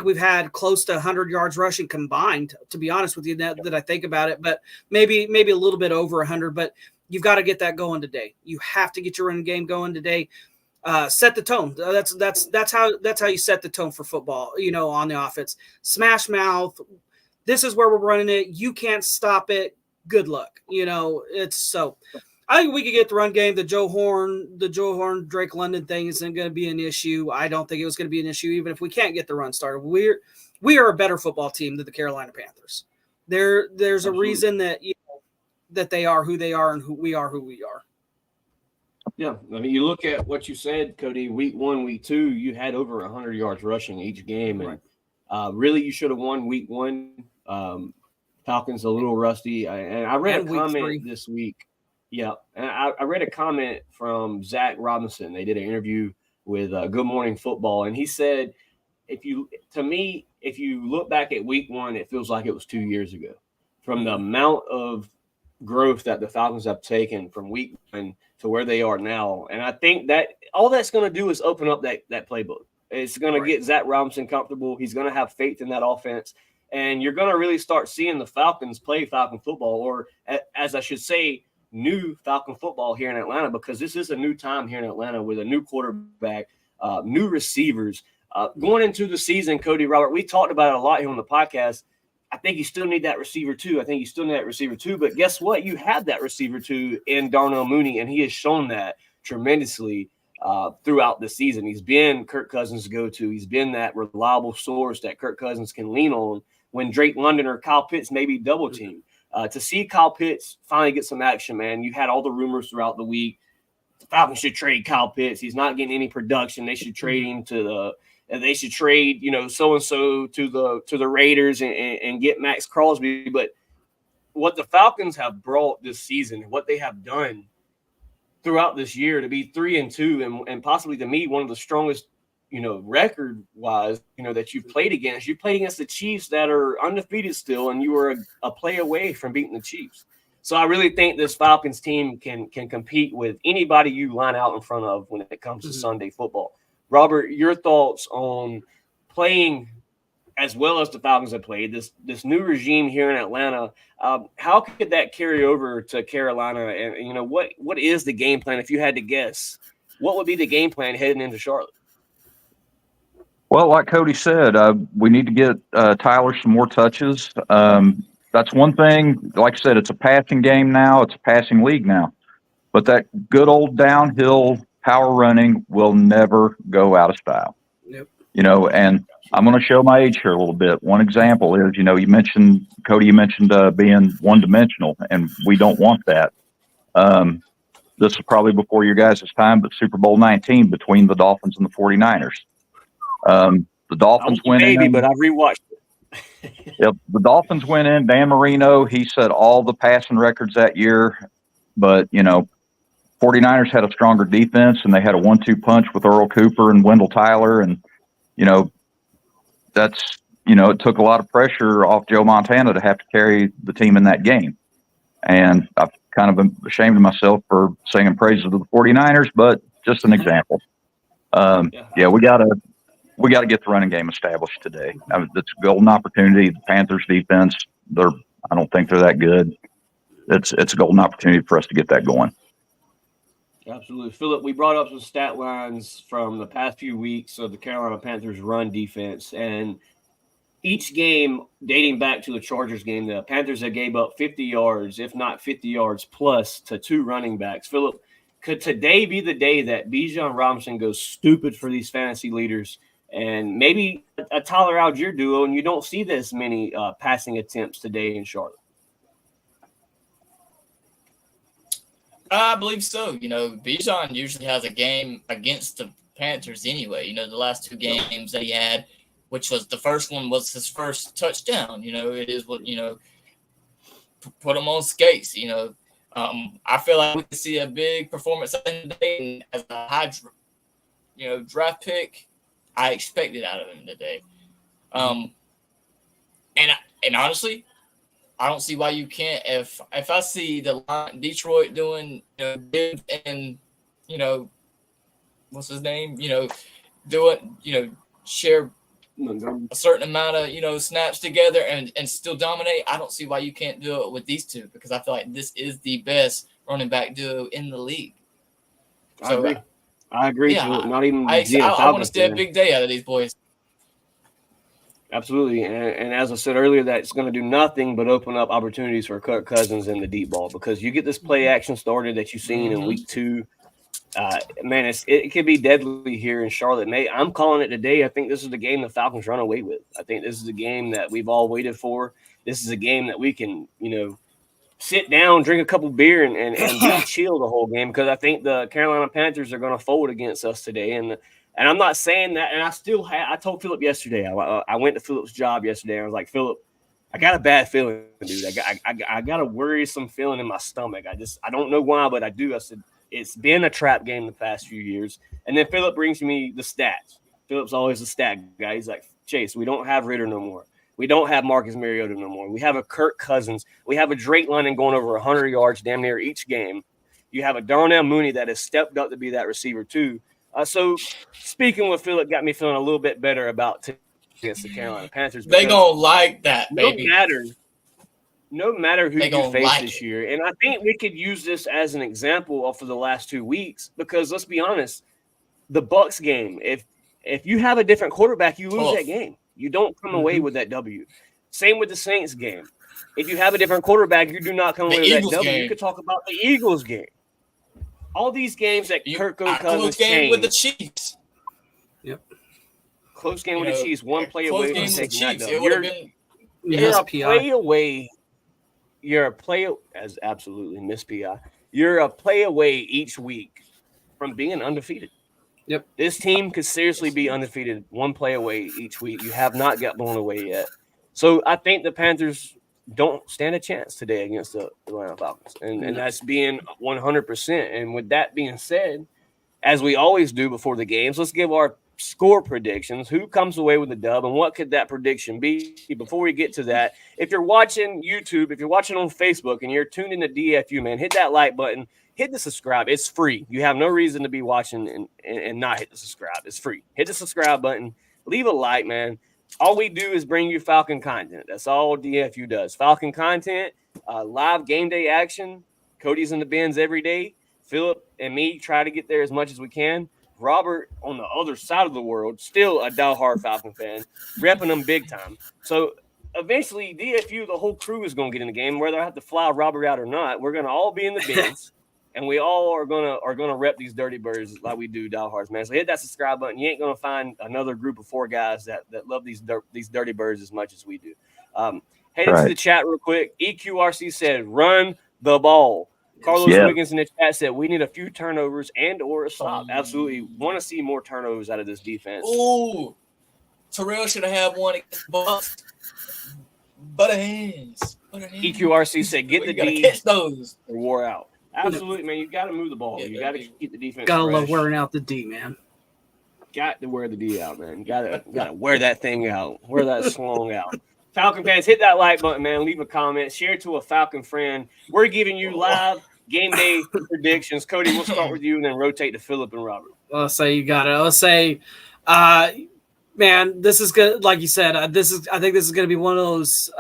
we've had close to 100 yards rushing combined, to be honest with you, that I think about it, but maybe a little bit over 100, but you've got to get that going today. You have to get your run game going today. Set the tone. That's how you set the tone for football, on the offense. Smash mouth. This is where we're running it. You can't stop it. Good luck. It's so. I think we could get the run game. The Joe Horn, Drake London thing isn't going to be an issue. I don't think it was going to be an issue, even if we can't get the run started. We are a better football team than the Carolina Panthers. There's Absolutely. A reason that that they are who they are and who we are. Yeah, I mean, you look at what you said, Cody. Week 1, week 2, you had over 100 yards rushing each game, and really, you should have won week 1. Falcons a little rusty, and I read a comment this week. Yeah, and I read a comment from Zach Robinson. They did an interview with Good Morning Football, and he said, if you look back at week 1, it feels like it was 2 years ago, from the amount of growth that the Falcons have taken from week 1 to where they are now. And I think that all that's going to do is open up that playbook. It's going to get Zach Robinson comfortable. He's going to have faith in that offense. And you're going to really start seeing the Falcons play Falcon football, or as I should say, new Falcon football here in Atlanta, because this is a new time here in Atlanta with a new quarterback, new receivers. Going into the season, Cody, Robert, we talked about it a lot here on the podcast. I think you still need that receiver too. But guess what? You have that receiver too in Darnell Mooney, and he has shown that tremendously throughout the season. He's been Kirk Cousins' go-to. He's been that reliable source that Kirk Cousins can lean on when Drake London or Kyle Pitts may be double teamed. To see Kyle Pitts finally get some action, man, you had all the rumors throughout the week. The Falcons should trade Kyle Pitts. He's not getting any production. They should trade him they should trade, so-and-so to the Raiders and get Max Crosby. But what the Falcons have brought this season, what they have done throughout this year to be 3-2 and possibly, to me, one of the strongest, record-wise, that you've played against. You played against the Chiefs that are undefeated still, and you were a play away from beating the Chiefs. So I really think this Falcons team can compete with anybody you line out in front of when it comes to Sunday football. Robert, your thoughts on playing as well as the Falcons have played, this new regime here in Atlanta, how could that carry over to Carolina? And, what is the game plan, if you had to guess? What would be the game plan heading into Charlotte? Well, like Cody said, we need to get Tyler some more touches. That's one thing. Like I said, it's a passing game now. It's a passing league now. But that good old downhill power running will never go out of style. Yep. And I'm going to show my age here a little bit. One example is, you mentioned, Cody, being one-dimensional, and we don't want that. This is probably before your guys' time, but Super Bowl 19 between the Dolphins and the 49ers. The Dolphins went in. But I've rewatched it. Yep, the Dolphins went in. Dan Marino, he set all the passing records that year, but, 49ers had a stronger defense, and they had a 1-2 punch with Earl Cooper and Wendell Tyler. And, that's, it took a lot of pressure off Joe Montana to have to carry the team in that game. And I've kind of been ashamed of myself for singing praises of the 49ers, but just an example. We got to get the running game established today. It's a golden opportunity. The Panthers defense, I don't think they're that good. It's a golden opportunity for us to get that going. Absolutely. Philip, we brought up some stat lines from the past few weeks of the Carolina Panthers run defense, and each game dating back to the Chargers game, the Panthers have gave up 50 yards, if not 50 yards plus, to two running backs. Philip, could today be the day that Bijan Robinson goes stupid for these fantasy leaders and maybe a Tyler Algier duo, and you don't see this many passing attempts today in Charlotte? I believe so. Bijan usually has a game against the Panthers anyway. The last two games that he had, which was the first one was his first touchdown. It is what, put him on skates. I feel like we could see a big performance today as a high, draft pick. I expected out of him today. And honestly, I don't see why you can't. If I see the line Detroit doing, and what's his name, doing, share a certain amount of snaps together and still dominate. I don't see why you can't do it with these two, because I feel like this is the best running back duo in the league. I agree. Yeah, not even I want to see a big day out of these boys. Absolutely. And as I said earlier, that's going to do nothing but open up opportunities for Kirk Cousins in the deep ball, because you get this play action started that you've seen in week 2. Man, it could be deadly here in Charlotte. I'm calling it today. I think this is the game the Falcons run away with. I think this is the game that we've all waited for. This is a game that we can, sit down, drink a couple beer, and be chill the whole game, because I think the Carolina Panthers are going to fold against us today. And I'm not saying that, and I told Philip yesterday, I went to Philip's job yesterday, and I was like, Philip, I got a bad feeling, dude. I got a worrisome feeling in my stomach. I don't know why, but I do. I said, it's been a trap game the past few years. And then Philip brings me the stats. Philip's always a stat guy. He's like, Chase, we don't have Ritter no more. We don't have Marcus Mariota no more. We have a Kirk Cousins. We have a Drake London going over 100 yards damn near each game. You have a Darnell Mooney that has stepped up to be that receiver too. So speaking with Philip got me feeling a little bit better about against the Carolina Panthers. They gonna like that, baby. No matter who you face this year. And I think we could use this as an example for the last 2 weeks because let's be honest, the Bucs game, if you have a different quarterback, you lose that game. You don't come away with that W. Same with the Saints game. If you have a different quarterback, you do not come away with that W. You could talk about the Eagles game. All these games that Kirk Cousins close game with the Chiefs. Yep. Close game with the Chiefs. One play away from taking that W. You're a play away. You're a play as absolutely Miss PI. You're a play away each week from being undefeated. Yep. This team could seriously be undefeated, one play away each week. You have not got blown away yet. So I think the Panthers don't stand a chance today against the Atlanta Falcons. And that's being 100%. And with that being said, as we always do before the games, let's give our score predictions. Who comes away with the dub and what could that prediction be? Before we get to that, if you're watching YouTube, if you're watching on Facebook and you're tuned into DFU, man, hit that like button. Hit the subscribe. It's free. You have no reason to be watching and not hit the subscribe. It's free. Hit the subscribe button. Leave a like, man. All we do is bring you Falcon content. That's all DFU does. Falcon content, live game day action. Cody's in the bins every day. Philip and me try to get there as much as we can. Robert on the other side of the world, still a diehard Falcon fan, repping them big time. So eventually, DFU, the whole crew is going to get in the game, whether I have to fly Robert out or not. We're going to all be in the bins. And we all are gonna rep these dirty birds like we do diehards, man. So hit that subscribe button. You ain't gonna find another group of 4 guys that love these dirty birds as much as we do. Head into the chat real quick. EQRC said, "Run the ball." Carlos Wiggins in the chat said, "We need a few turnovers and or a stop." Absolutely, want to see more turnovers out of this defense. Ooh, Terrell should have had one against the Bucs. Butter hands. EQRC said, "Get the D." Catch those. Or wore out. Absolutely, man. You got to move the ball. You got to keep the defense. Gotta love wearing out the D, man. Got to wear the D out, man. Got to wear that thing out. Wear that slong out. Falcon fans, hit that like button, man. Leave a comment. Share to a Falcon friend. We're giving you live game day predictions. Cody, we'll start with you and then rotate to Philip and Robert. I'll say you got it. I'll say, man, this is good. Like you said, I think this is going to be one of those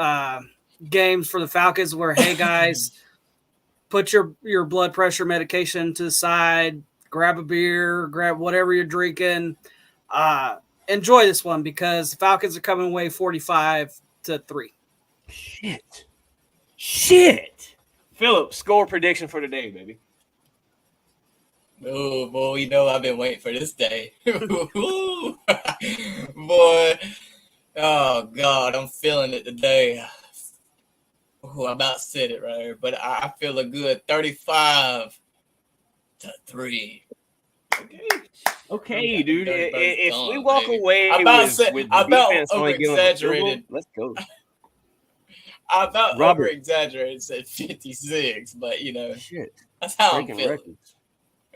games for the Falcons where, hey guys. Put your blood pressure medication to the side, grab a beer, grab whatever you're drinking. Enjoy this one because the Falcons are coming away 45-3. Shit. Philip, score prediction for today, baby. Oh, boy, you know I've been waiting for this day. Boy. Oh, God, I'm feeling it today. Oh, I about said it right here, but I feel a good 35-3. Okay, dude. If we walk away with I about defense over-exaggerated. Let's go. I about over-exaggerated, said 56, but, you know, that's how I'm feeling. Records.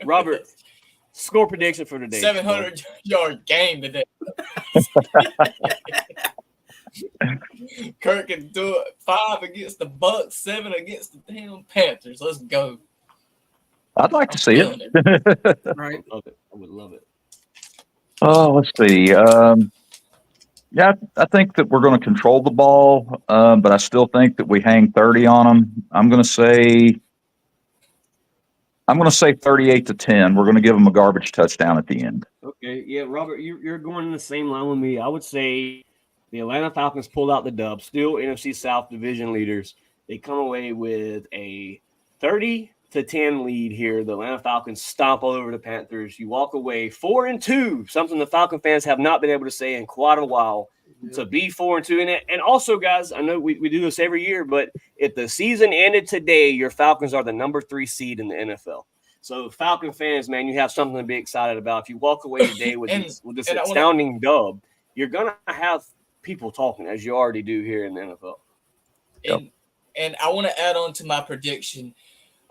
Robert, score prediction for today. 700-yard game today. Kirk can do it. 5 against the Bucs, 7 against the damn Panthers. Let's go. I'd like to see it. Right. Love it. I would love it. Oh, let's see. Yeah, I think that we're going to control the ball, but I still think that we hang 30 on them. I'm going to say 38-10. We're going to give them a garbage touchdown at the end. Okay. Yeah, Robert, you're going in the same line with me. I would say the Atlanta Falcons pulled out the dub, still NFC South division leaders. They come away with a 30-10 lead here. The Atlanta Falcons stomp all over the Panthers. You walk away 4-2, something the Falcon fans have not been able to say in quite a while. To be 4-2. And also, guys, I know we do this every year, but if the season ended today, your Falcons are the number 3 seed in the NFL. So Falcon fans, man, you have something to be excited about. If you walk away today with this astounding dub, you're going to have people talking, as you already do here in the NFL. And I want to add on to my prediction.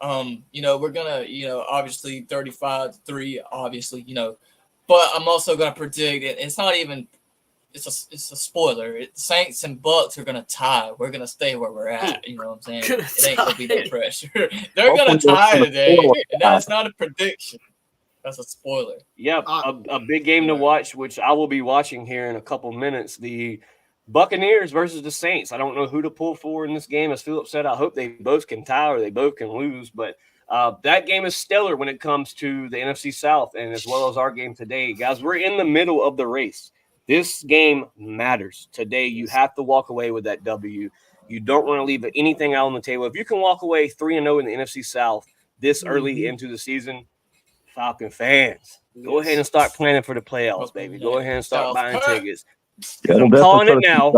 We're going to, obviously 35-3, obviously, but I'm also going to predict it. It's not even it's a spoiler. Saints and Bucks are gonna tie. We're gonna stay where we're at. You know what I'm saying? It ain't gonna be no pressure. They're gonna tie today, and that's not a prediction. That's a spoiler. Yeah, a big game to watch, which I will be watching here in a couple minutes. The Buccaneers versus the Saints. I don't know who to pull for in this game. As Philip said, I hope they both can tie or they both can lose. But that game is stellar when it comes to the NFC South and as well as our game today. Guys, we're in the middle of the race. This game matters. Today, you have to walk away with that W. You don't want to leave anything out on the table. If you can walk away 3-0 in the NFC South this early into the season, Falcon fans, go ahead and start planning for the playoffs, baby. Go ahead and start buying tickets. I'm calling it now.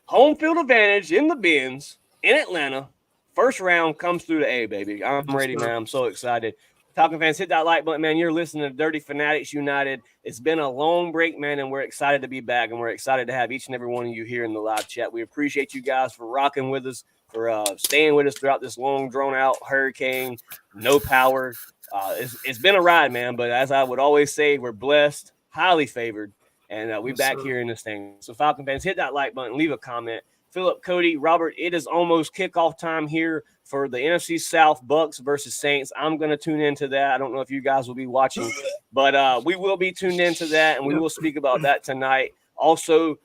Home field advantage in the Benz in Atlanta. First round comes through the A, baby. I'm ready, man. I'm so excited. Falcon fans, hit that like button, man. You're listening to Dirty Fanatics United. It's been a long break, man, and we're excited to be back, and we're excited to have each and every one of you here in the live chat. We appreciate you guys for rocking with us, for staying with us throughout this long, drawn-out hurricane, no power. It's been a ride, man, but as I would always say, we're blessed, highly favored, and we're back here in this thing. So, Falcon fans, hit that like button, leave a comment. Philip, Cody, Robert, it is almost kickoff time here for the NFC South Bucks versus Saints. I'm going to tune into that. I don't know if you guys will be watching, but we will be tuned into that, and we will speak about that tonight. Also,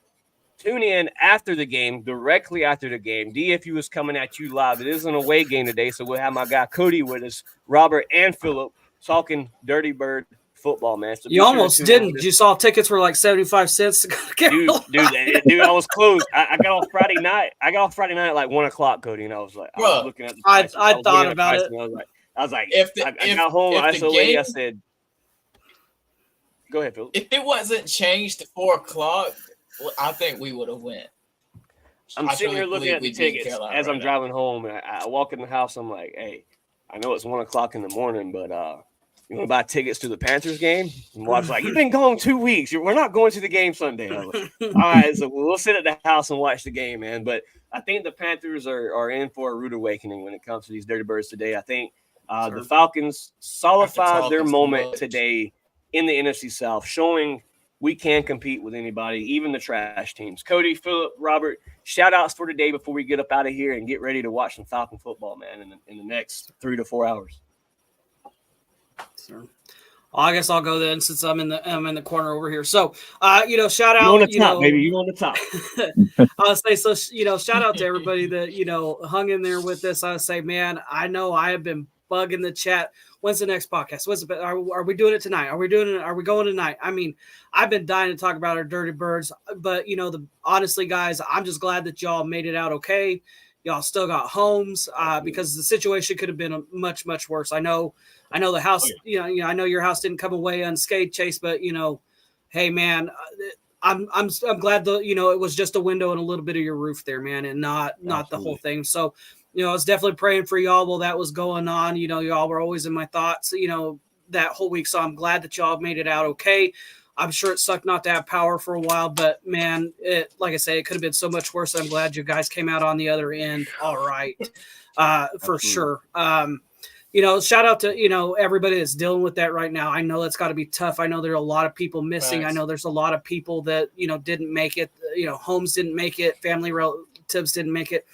tune in after the game, directly after the game. DFU is coming at you live. It is an away game today, so we'll have my guy Cody with us, Robert and Philip, talking Dirty Bird football, man. So you almost didn't. You saw tickets were like 75 cents. Dude, I was close. I got off Friday night. At like 1 o'clock, Cody, and I was like, I was looking at the price. I thought about it. I was like, I got home. I said, go ahead, Phil. If it wasn't changed to 4 o'clock, I think we would have went. I'm sitting here looking at the tickets as I'm driving home, and I walk in the house. I'm like, hey, I know it's 1 o'clock in the morning, but you want to buy tickets to the Panthers game? And Wat's like, you've been gone 2 weeks. We're not going to the game Sunday. I'm like, all right, so we'll sit at the house and watch the game, man. But I think the Panthers are in for a rude awakening when it comes to these Dirty Birds today. I think the Falcons solidified their moment today in the NFC South, showing we can compete with anybody, even the trash teams. Cody, Philip, Robert, shout-outs for today before we get up out of here and get ready to watch some Falcon football, man, in the next 3 to 4 hours. Sure. Well, I guess I'll go then since I'm in the corner over here. So, shout out. You're on the top, baby. You're on the top. I'll say so. Shout out to everybody that hung in there with us. I say, man, I know I have been bugging the chat. When's the next podcast? Are we doing it tonight? Are we going tonight? I mean, I've been dying to talk about our Dirty Birds, but honestly, guys, I'm just glad that y'all made it out okay. Y'all still got homes because the situation could have been much, much worse. I know the house, I know your house didn't come away unscathed, Chase, but hey man, I'm glad it was just a window and a little bit of your roof there, man, and not the whole thing. So, I was definitely praying for y'all while that was going on. Y'all were always in my thoughts, that whole week. So I'm glad that y'all made it out okay. I'm sure it sucked not to have power for a while, but man, like I say, it could have been so much worse. I'm glad you guys came out on the other end all right, for sure. Shout out to, everybody that's dealing with that right now. I know that's got to be tough. I know there are a lot of people missing. Right. I know there's a lot of people that, didn't make it, homes didn't make it, family relatives didn't make it.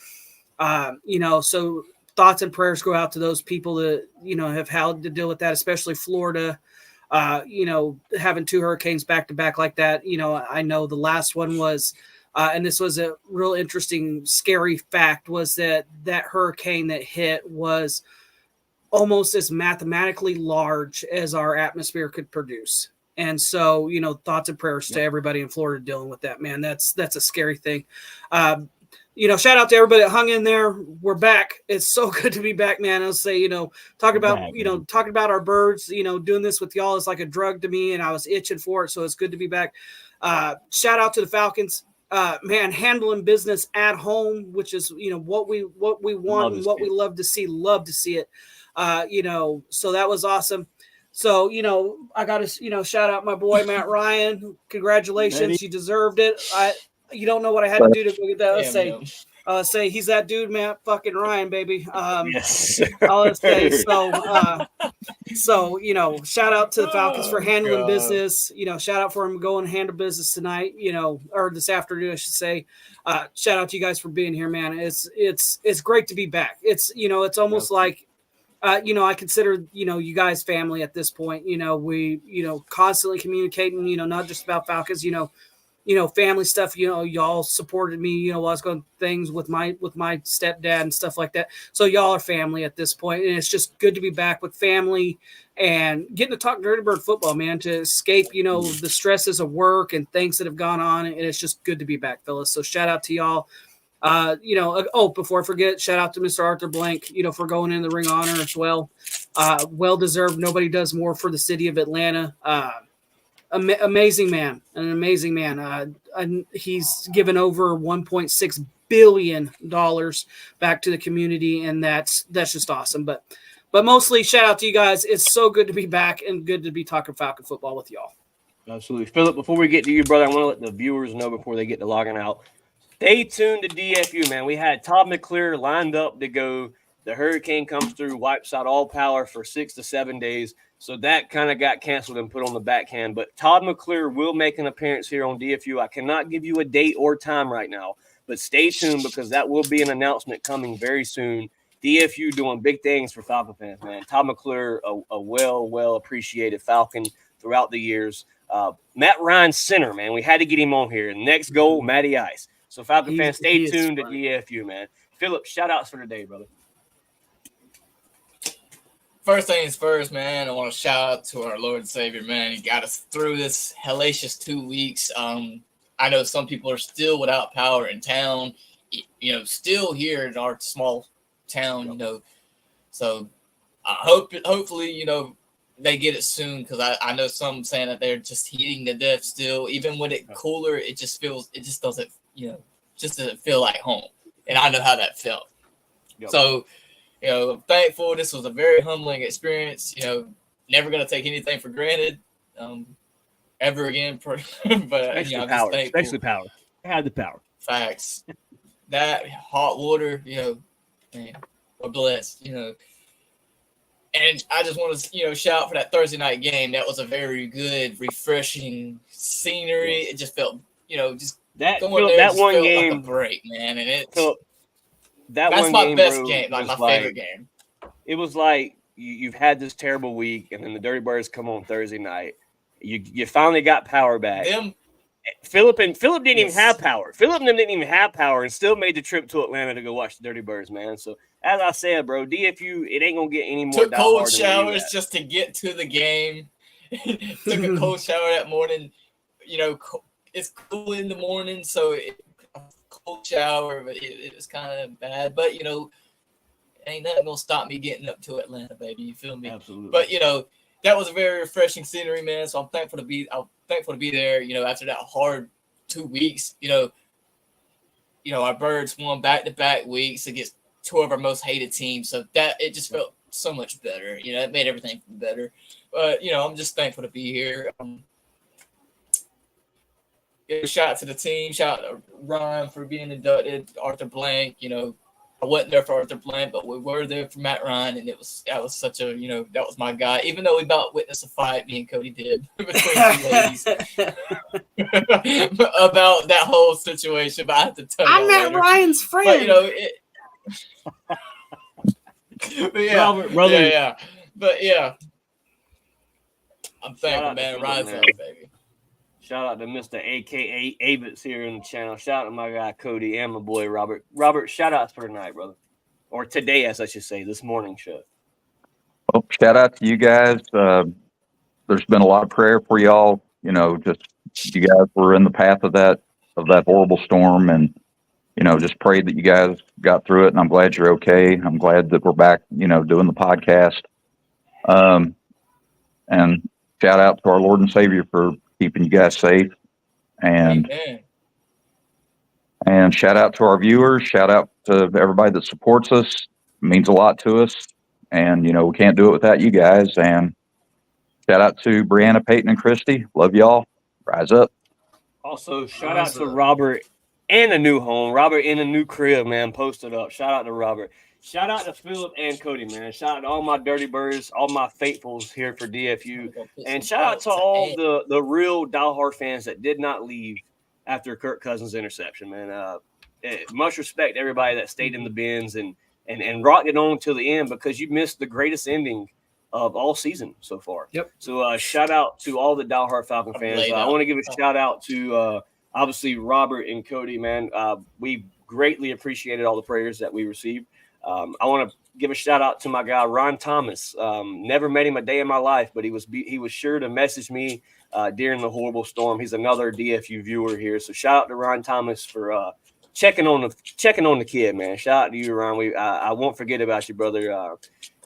So thoughts and prayers go out to those people that, have had to deal with that, especially Florida, having 2 hurricanes back to back like that. I know the last one was, and this was a real interesting, scary fact, was that hurricane that hit was almost as mathematically large as our atmosphere could produce. And so, thoughts and prayers to everybody in Florida dealing with that, man. That's a scary thing. Shout out to everybody that hung in there. We're back. It's so good to be back, man. I'll say, talking about our birds, doing this with y'all is like a drug to me, and I was itching for it. So it's good to be back. Shout out to the Falcons, man, handling business at home, which is, what we want and what we love to see it. So that was awesome. So, I got to, shout out my boy, Matt Ryan. Congratulations. You deserved it. You don't know what I had to do to get that. Let's say Say he's that dude, Matt fucking Ryan, baby. Yes. I'll say so. So shout out to the Falcons for handling business. Shout out for him going and handle business tonight. Or this afternoon, I should say. Shout out to you guys for being here, man. It's great to be back. It's almost like. I consider, you guys family at this point. We, constantly communicating, not just about Falcons, family stuff. Y'all supported me, while I was going things with my stepdad and stuff like that. So y'all are family at this point, and it's just good to be back with family and getting to talk Dirty Bird football, man, to escape, the stresses of work and things that have gone on. And it's just good to be back, fellas. So shout out to y'all. Before I forget, shout out to Mr. Arthur Blank, for going in the Ring of Honor as well. Well deserved. Nobody does more for the city of Atlanta. Amazing man, an amazing man. And he's given over $1.6 billion back to the community, and that's just awesome. But mostly shout out to you guys. It's so good to be back and good to be talking Falcon football with y'all. Absolutely. Philip, before we get to you, brother, I want to let the viewers know before they get to logging out. Stay tuned to DFU, man. We had Todd McClure lined up to go. The hurricane comes through, wipes out all power for 6 to 7 days. So that kind of got canceled and put on the backhand. But Todd McClure will make an appearance here on DFU. I cannot give you a date or time right now, but stay tuned because that will be an announcement coming very soon. DFU doing big things for Falcon fans, man. Todd McClure, a well appreciated Falcon throughout the years. Matt Ryan center, man. We had to get him on here. Next goal, Matty Ice. So Falcon fans, stay tuned to DFU, man. Philip, shout-outs for today, brother. First things first, man, I want to shout out to our Lord and Savior, man. He got us through this hellacious 2 weeks. I know some people are still without power in town, still here in our small town, So hopefully, they get it soon because I know some saying that they're just heating to death still. Even when it's cooler, it just doesn't, just doesn't feel like home. And I know how that felt. Yep. So, I'm thankful. This was a very humbling experience. Never going to take anything for granted ever again. But, especially I'm power. just thankful. Especially power. I had the power. Facts. That hot water, man, we're blessed, And I just want to, shout out for that Thursday night game. That was a very good, refreshing scenery. It just felt, just that going there that just one felt game like a break, man. And it's that's my game, best bro, game, like my favorite game. It was like you've had this terrible week, and then the Dirty Birds come on Thursday night. You finally got power back. Philip didn't even have power. Philip and them didn't even have power and still made the trip to Atlanta to go watch the Dirty Birds, man. So, as I said, bro, DFU, it ain't going to get any more. Took cold showers just to get to the game. Took a cold shower that morning. It's cool in the morning, so a cold shower, but it was kind of bad. But, ain't nothing going to stop me getting up to Atlanta, baby. You feel me? Absolutely. But, that was a very refreshing scenery, man. So I'm thankful to be there. After that hard 2 weeks, our Birds won back-to-back weeks against two of our most hated teams. So that it just felt so much better. It made everything better. But I'm just thankful to be here. Shout out to the team. Shout out to Ryan for being inducted. Arthur Blank. I wasn't there for Arthur Blank, but we were there for Matt Ryan, and that was such a that was my guy. Even though we about witnessed a fight, me and Cody did between two ladies about that whole situation. But I have to tell you, I'm Matt Ryan's friend. But but yeah, Robert, brother. yeah. But yeah, I'm thankful, man. Ryan's love, baby. Shout out to Mr. AKA Avitz here in the channel. Shout out to my guy Cody and my boy Robert. Robert, shout outs for tonight, brother. Or today, as I should say, this morning show. Well, shout out to you guys. There's been a lot of prayer for y'all. Just you guys were in the path of that horrible storm, and just prayed that you guys got through it. And I'm glad you're okay. I'm glad that we're back, doing the podcast. And shout out to our Lord and Savior for keeping you guys safe, and shout out to our viewers. Shout out to everybody that supports us. It means a lot to us, and we can't do it without you guys. And shout out to Brianna, Peyton, and Christy. Love y'all. Rise up. Also, shout out to Robert and a new home. Robert in a new crib, man. Posted up. Shout out to Robert. Shout out to Philip and Cody, man. Shout out to all my Dirty Birds, all my faithfuls here for DFU. And shout out to all the real diehard fans that did not leave after Kirk Cousins' interception, man. Much respect to everybody that stayed in the bins and rocked it on till the end, because you missed the greatest ending of all season so far. Yep. So shout out to all the diehard Falcon fans. I want to give a shout out to obviously Robert and Cody, man. We greatly appreciated all the prayers that we received. I want to give a shout out to my guy Ron Thomas. Never met him a day in my life, but he was sure to message me during the horrible storm. He's another DFU viewer here, so shout out to Ron Thomas for checking on the kid, man. Shout out to you, Ron. I won't forget about you, brother.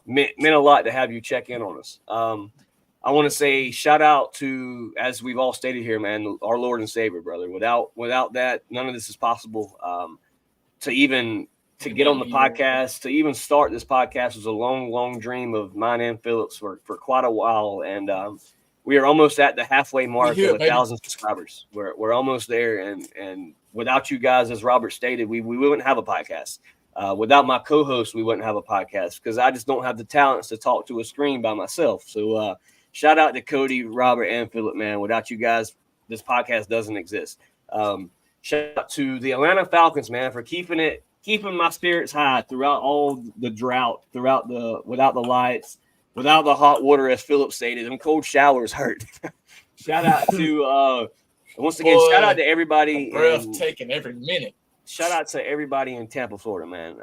Meant a lot to have you check in on us. I want to say shout out to, as we've all stated here, man, our Lord and Savior, brother. Without that, none of this is possible. To get on the podcast, to even start this podcast was a long, long dream of mine and Phillips for quite a while. And we are almost at the halfway mark of 1,000 subscribers. We're almost there. And without you guys, as Robert stated, we wouldn't have a podcast. Without my co-host, we wouldn't have a podcast, because I just don't have the talents to talk to a screen by myself. So shout out to Cody, Robert, and Philip, man. Without you guys, this podcast doesn't exist. Shout out to the Atlanta Falcons, man, for keeping my spirits high throughout all the drought, without the lights, without the hot water, as Philip stated. Them cold showers hurt. Shout out to once again, shout out to everybody. Breathtaking every minute. Shout out to everybody in Tampa, Florida, man.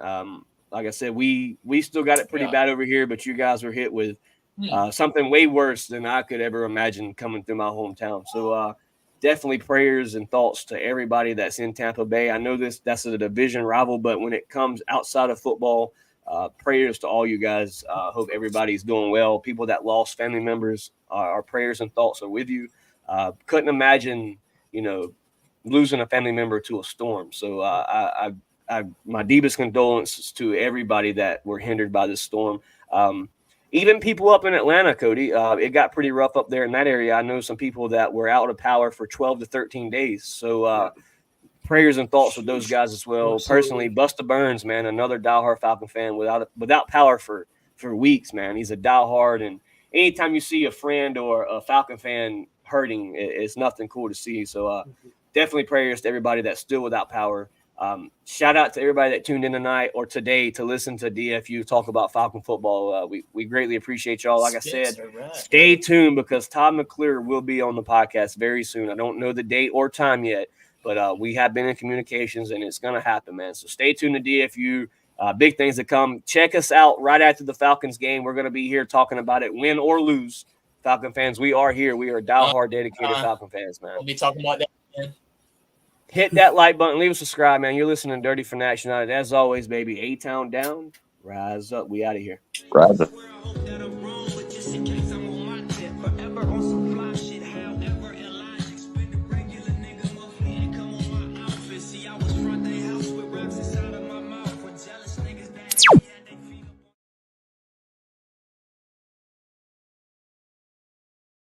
Like I said, we still got it pretty bad over here, but you guys were hit with something way worse than I could ever imagine coming through my hometown. So definitely prayers and thoughts to everybody that's in Tampa Bay. I know that's a division rival, but when it comes outside of football, prayers to all you guys. Hope everybody's doing well. People that lost family members, our prayers and thoughts are with you. Couldn't imagine, losing a family member to a storm. So my deepest condolences to everybody that were hindered by this storm. Even people up in Atlanta, Cody, it got pretty rough up there in that area. I know some people that were out of power for 12 to 13 days. So prayers and thoughts with those guys as well. Absolutely. Personally, Busta Burns, man, another diehard Falcon fan without power for weeks, man. He's a diehard, and anytime you see a friend or a Falcon fan hurting, it's nothing cool to see. So definitely prayers to everybody that's still without power. Shout out to everybody that tuned in tonight or today to listen to DFU talk about Falcon football. We greatly appreciate y'all. Like I said, stay tuned, because Todd McClure will be on the podcast very soon. I don't know the date or time yet, but we have been in communications, and it's going to happen, man. So stay tuned to DFU. Big things to come. Check us out right after the Falcons game. We're going to be here talking about it, win or lose. Falcon fans, we are here. We are diehard, dedicated Falcon fans, man. We'll be talking about that, man. Hit that like button. Leave a subscribe, man. You're listening to Dirty Fanatics United. As always, baby, A-Town down, rise up. We out of here. Rise up.